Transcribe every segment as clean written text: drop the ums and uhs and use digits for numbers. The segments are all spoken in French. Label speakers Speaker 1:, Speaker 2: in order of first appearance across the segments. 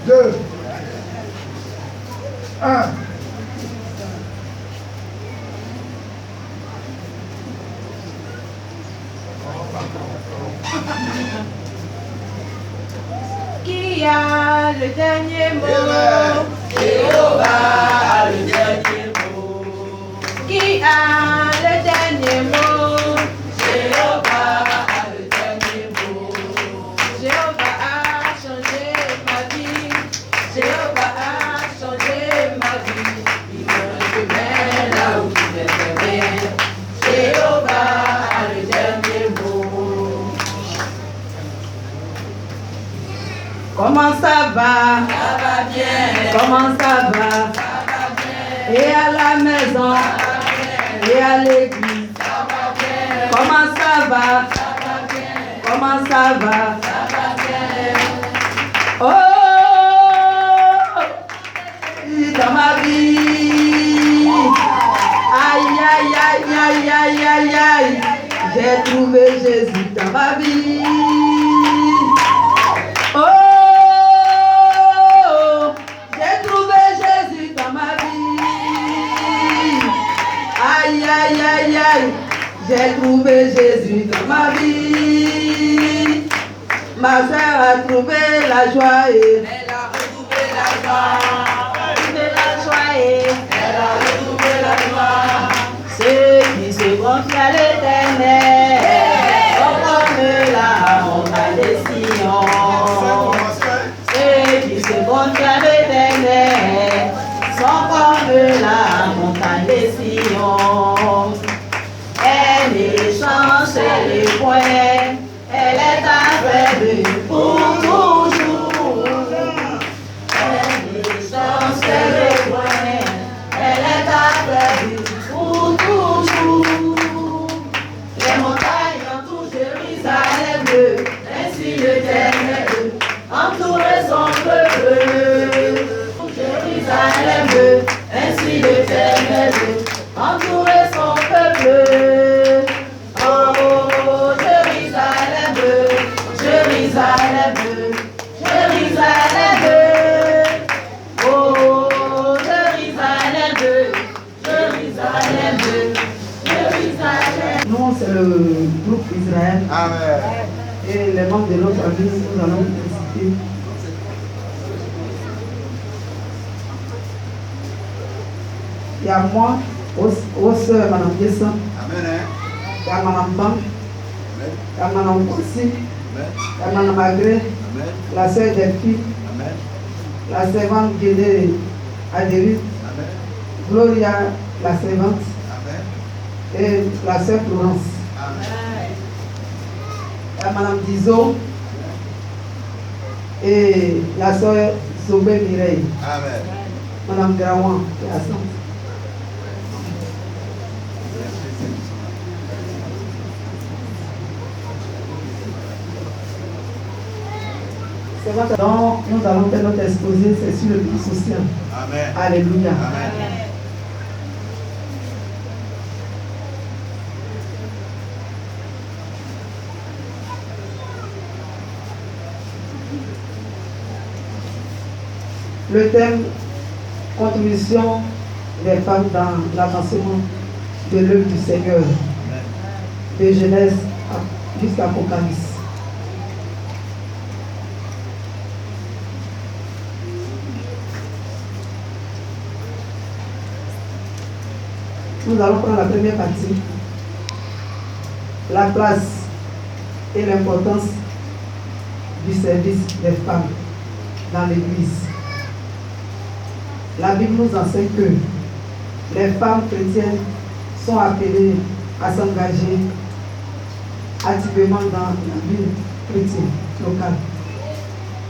Speaker 1: 2, 1.
Speaker 2: Qui a le dernier mot?
Speaker 3: Jéhovah a le dernier mot.
Speaker 2: Qui a le dernier mot?
Speaker 3: Jéhovah a le dernier mot.
Speaker 2: Jéhovah a changé ma vie. Jéhovah a changé ma vie.
Speaker 3: Il me remet là où je devais. Jéhovah a le dernier mot.
Speaker 2: Comment ça va?
Speaker 3: Ça va bien.
Speaker 2: Comment ça va?
Speaker 3: Ça va bien.
Speaker 2: Et à la maison?
Speaker 3: Ça va bien.
Speaker 2: Et à l'église?
Speaker 3: Ça va bien.
Speaker 2: Comment ça va?
Speaker 3: Ça va bien.
Speaker 2: Comment ça va?
Speaker 3: Ça va bien.
Speaker 2: Oh, dans ma vie. Aïe, aïe, aïe, aïe, aïe, aïe, aïe. J'ai trouvé Jésus dans ma vie. Oh, j'ai trouvé Jésus dans ma vie. Aïe, aïe, aïe, aïe. J'ai trouvé Jésus dans ma vie. Ma soeur a trouvé la joie et
Speaker 3: Elle a retrouvé la joie.
Speaker 2: trouvé la joie et
Speaker 3: Elle a retrouvé la joie.
Speaker 2: ceux qui se confient à l'Éternel sont comme la montagne de Sion. Ceux qui se confient à l'Éternel sont comme la montagne de Sion. Elle ne change les points, elle est aveugle pour toujours. Elle ne change les points, elle est aveugle pour toujours. Les montagnes entourent Jérusalem, ainsi l'Éternel entourait son peuple. Jérusalem, ainsi l'Éternel entourait son peuple. Oh, Jérusalem, Jérusalem, Jérusalem. Oh, Jérusalem, Jérusalem, Jérusalem. Nous, c'est le groupe Israël.
Speaker 1: Amen.
Speaker 2: Et les membres de notre famille, nous allons visiter. Il y a moi, aux soeurs, Madame Dessin,
Speaker 1: Amen.
Speaker 2: il y a Madame Bang,
Speaker 1: Amen.
Speaker 2: il y a Madame Kossi,
Speaker 1: Amen.
Speaker 2: il y a Madame Agré,
Speaker 1: Amen.
Speaker 2: la sœur Delphine,
Speaker 1: Amen.
Speaker 2: la servante Guédé Adéry,
Speaker 1: Amen.
Speaker 2: Gloria, la servante,
Speaker 1: Amen.
Speaker 2: et la sœur Florence.
Speaker 1: Amen.
Speaker 2: Il y a Madame Dizo et la sœur Zobé Mireille,
Speaker 1: Amen.
Speaker 2: Madame Grawan, qui est absente. C'est votre don, nous allons faire notre exposé, c'est sur le plan social.
Speaker 1: Amen.
Speaker 2: Alléluia.
Speaker 1: Amen.
Speaker 2: Le thème contribution des femmes dans l'avancement de l'œuvre du Seigneur, de Genèse jusqu'à Apocalypse. Nous allons prendre la première partie, la place et l'importance du service des femmes dans l'Église. La Bible nous enseigne que les femmes chrétiennes sont appelées à s'engager activement dans la vie chrétienne locale.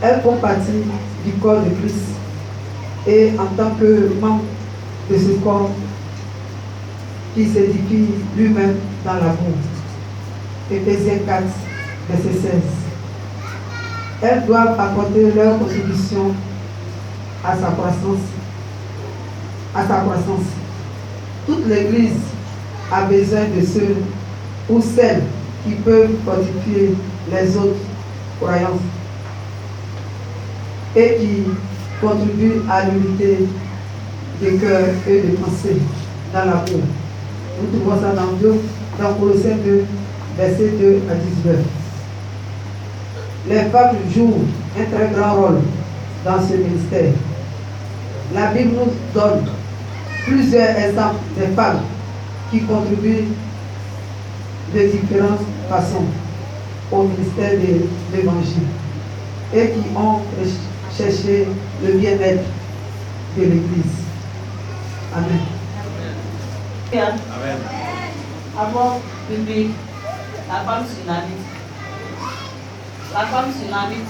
Speaker 2: Elles font partie du corps de Christ et en tant que membre de ce corps qui s'édifie lui-même dans l'amour. Éphésiens 4, verset 16. Elles doivent apporter leur contribution à sa croissance. Toute l'Église a besoin de ceux ou celles qui peuvent fortifier les autres croyances. et qui contribuent à l'unité des cœurs et des pensées dans l'amour. Nous trouvons ça dans Colossiens 2, versets 2 à 19. Les femmes jouent un très grand rôle dans ce ministère. La Bible nous donne plusieurs exemples de femmes qui contribuent de différentes façons au ministère de l'Évangile et qui ont cherché le bien-être de l'Église. Amen.
Speaker 1: Amen.
Speaker 3: Avant public, la femme tsunamite. La femme tsunamite,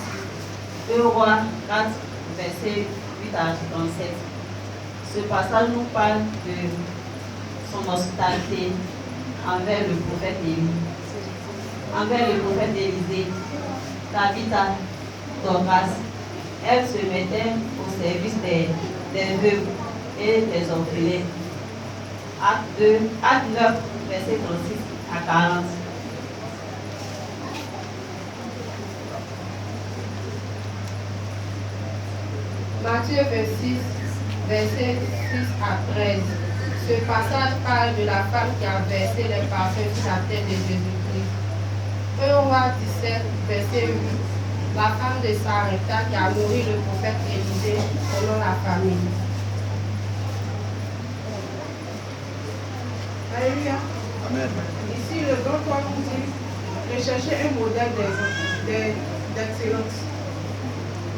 Speaker 3: 2 Rois 4, verset 8 à 37. Ce passage nous parle de son hospitalité envers le prophète Élie. Envers le prophète Élisée, Tabitha, Dorcas, elle se mettait au service des veuves et des orphelins. Acte 9, verset 36 à 40.
Speaker 4: Matthieu 26, verset 6 à 13. Ce passage parle de la femme qui a versé les parfums sur la tête de Jésus-Christ. 1 Roi 17, verset 8. La femme de Sarepta qui a nourri le prophète Élisée selon la famille.
Speaker 1: Alléluia. Amen.
Speaker 5: Ici, le bon Paul nous dit rechercher un modèle d'excellence.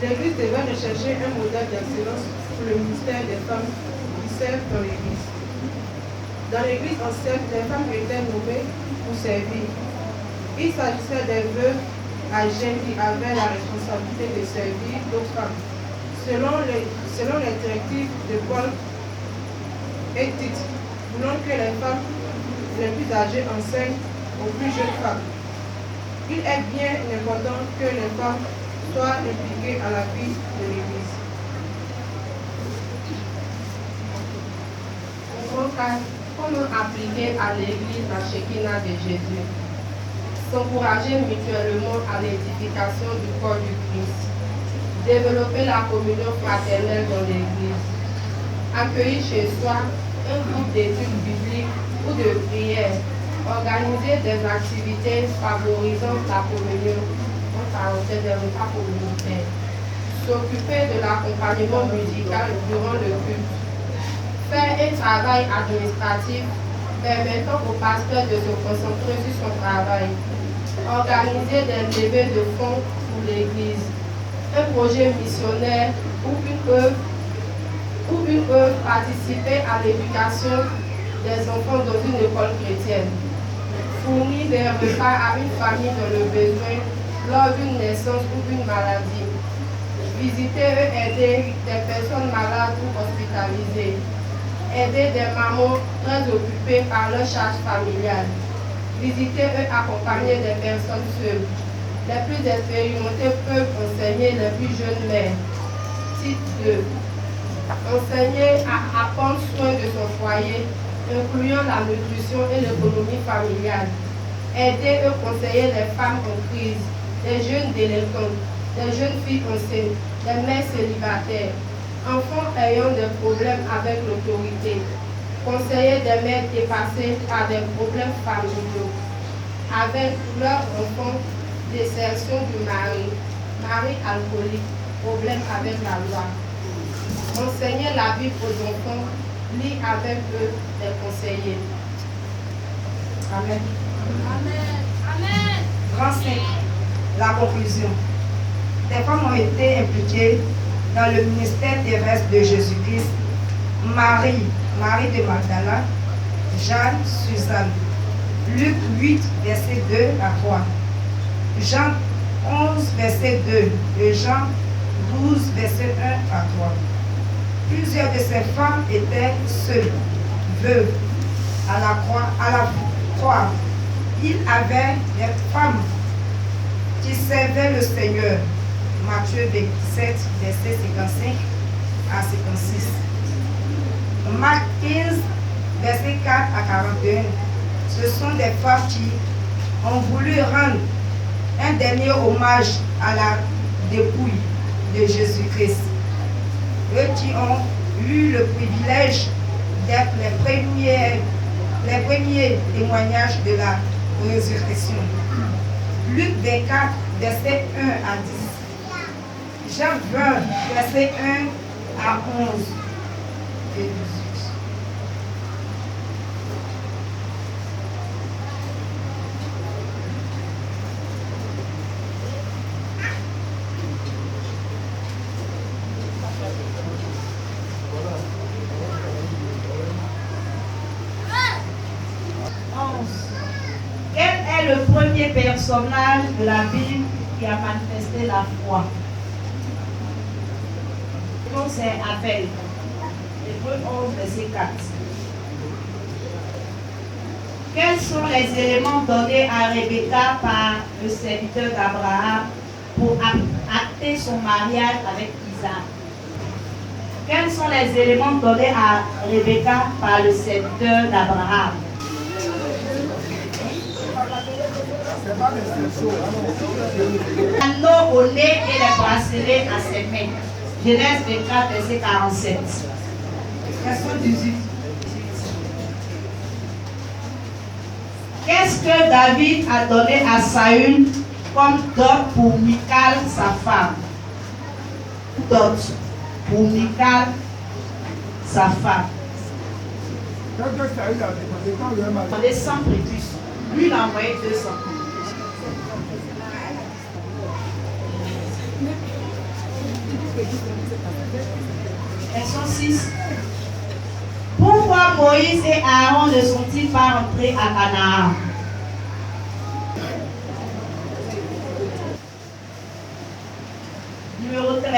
Speaker 5: L'Église devait rechercher un modèle d'excellence pour le ministère des femmes qui servent dans l'Église. Dans l'Église ancienne, les femmes étaient nommées pour servir. Il s'agissait des veuves âgées qui avaient la responsabilité de servir d'autres femmes. Selon les directives de Paul et Tite, voulons que les femmes les plus âgées enseignent aux plus jeunes femmes. Il est bien important que les femmes soient impliquées à la vie de l'Église.
Speaker 4: Comment appliquer à l'Église la Shekinah de Jésus? S'encourager mutuellement à l'édification du corps du Christ. Développer la communion fraternelle dans l'Église. Accueillir chez soi un groupe d'études bibliques ou de prière. Organiser des activités favorisant la communion, en parenthèse des repas communautaires. S'occuper de l'accompagnement musical durant le culte. Faire un travail administratif permettant au pasteur de se concentrer sur son travail. Organiser des levées de fonds pour l'Église. Un projet missionnaire ou une œuvre participer à l'éducation des enfants dans une école chrétienne. Fournir des repas à une famille dans le besoin lors d'une naissance ou d'une maladie. Visiter et aider des personnes malades ou hospitalisées. Aider des mamans très occupées par leur charge familiale. Visiter et accompagner des personnes seules. Les plus expérimentés peuvent enseigner les plus jeunes mères. Titre 2. Enseigner à prendre soin de son foyer, incluant la nutrition et l'économie familiale. Aider et conseiller les femmes en crise, les jeunes délinquants, les jeunes filles enceintes, les mères célibataires, enfants ayant des problèmes avec l'autorité, conseiller des mères dépassées par des problèmes familiaux, avec leurs enfants, désertion du mari alcoolique, problème avec la loi. Enseigner la Bible aux enfants, lire avec eux des conseillers.
Speaker 2: Amen.
Speaker 6: Amen. Amen.
Speaker 7: Grand 5. La conclusion. Des femmes ont été impliquées dans le ministère terrestre de Jésus-Christ. Marie de Magdala, Jeanne, Suzanne. Luc 8, verset 2 à 3. Jean 11, verset 2 et Jean 12, verset 1 à 3. Plusieurs de ces femmes étaient seules, veuves, à la croix. Il avait des femmes qui servaient le Seigneur. Matthieu 27, verset 55 à 56. Marc 15, verset 4 à 41. Ce sont des femmes qui ont voulu rendre un dernier hommage à la dépouille de Jésus-Christ. Eux qui ont eu le privilège d'être les premiers témoignages de la résurrection. Luc 24, verset 1 à 10. Jean 20, verset 1 à 11 et 18.
Speaker 3: Quel est le premier personnage de la Bible qui a manifesté la foi? Non, c'est Abel. Hébreux 11, verset 4. Quels sont les éléments donnés à Rebecca par le serviteur d'Abraham pour acter son mariage avec Isaac? Quels sont les éléments donnés à Rebecca par le serviteur d'Abraham? L'anneau au nez et les bracelets à ses mains. Genèse 24, verset 47.
Speaker 7: Verset 18.
Speaker 3: Qu'est-ce que David a donné à Saül comme dot pour Michal, sa femme? Dot pour Michal, sa femme. On est 100 prépuces. Lui, il a envoyé 200. Verset 6. Pourquoi Moïse et Aaron ne sont-ils pas entrés à Canaan? Numéro 13.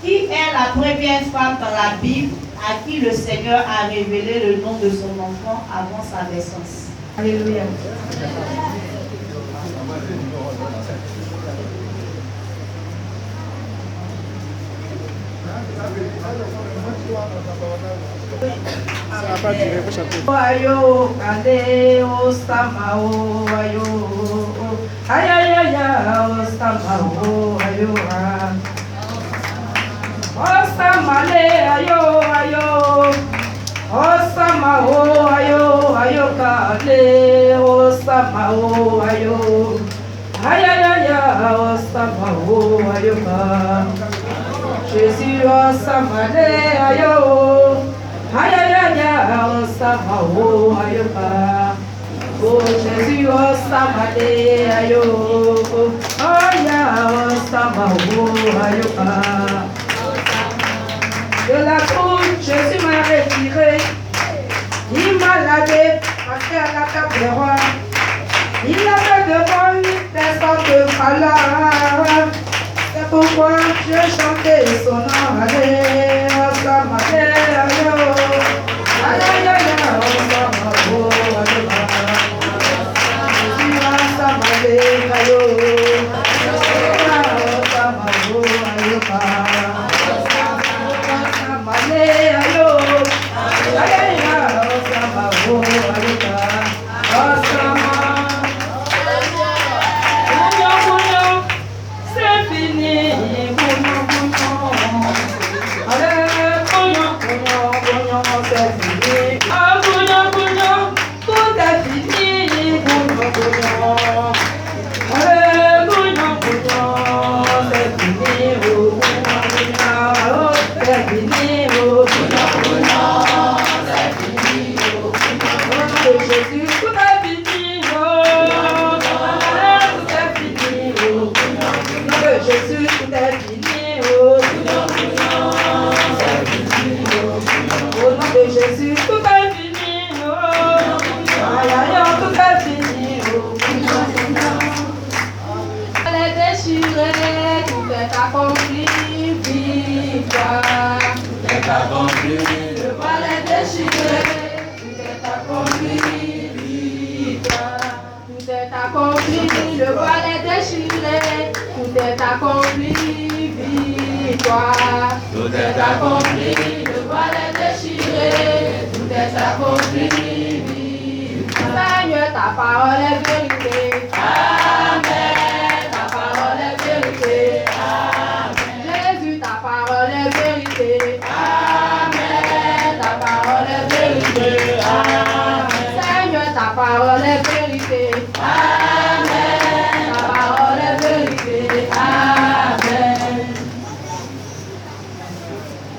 Speaker 3: Qui est la première femme dans la Bible à qui le Seigneur a révélé le nom de son enfant avant sa naissance?
Speaker 7: Alléluia.
Speaker 2: Ayo, kade ostamao, ayo, ayayaya, ostamao, ayo, ostamale, ayo, ayo, ostamao, ayo, ayo, kade ostamao, ayo, ayayaya, ostamao, ayo, Jésus, ostamale, ayo. Ayayaya, ostamao, ayo pa. Oh Jésus, ostamale, ayo. Aya, ostamao, ayo pa. De la croix, Jésus m'a retiré. Il m'a lavé, m'a fait à la table des rois. Il a fait de moi une personne de valeur. C'est pourquoi je chantais son nom. Allez, ostamale, ayo. Ayayaya, ostamao, ayo pa. Jésus, ostamale, ayo. Ostamao, ayo pa. Ostamale, ayo. Ayayaya, ostamao, ayo pa. Ostamao. C'est fini, bouillon, bouillon. Allez, bouillon, bouillon, bouillon, c'est fini. Ah, bouillon, bouillon, tout est fini, bouillon, bouillon. Allez, bouillon, bouillon, c'est fini, oh, bouillon, bouillon, oh, c'est fini, oh, bouillon, bouillon, c'est fini, oh, bouillon, bouillon. Jésus, tout est fini, oh, allez, tout est fini, oh, Jésus, tout est fini, oh, bouillon, bouillon, c'est fini, oh, bouillon. Au nom de Jésus, tout est fini, oh, aïe, aïe, tout est fini, oh, bouillon, bouillon.
Speaker 4: Elle est déchirée, tout est accompli, victoire.
Speaker 1: Tout est accompli.
Speaker 4: Le voile est déchiré, tout est accompli, victoire. Tout est accompli, le voile est déchiré, tout est accompli, victoire.
Speaker 1: Tout est accompli.
Speaker 4: Le voile est déchiré, tout est accompli, victoire. Seigneur, ta parole est vérité. Amen. Ta parole est vérité. Amen. parole est vérité.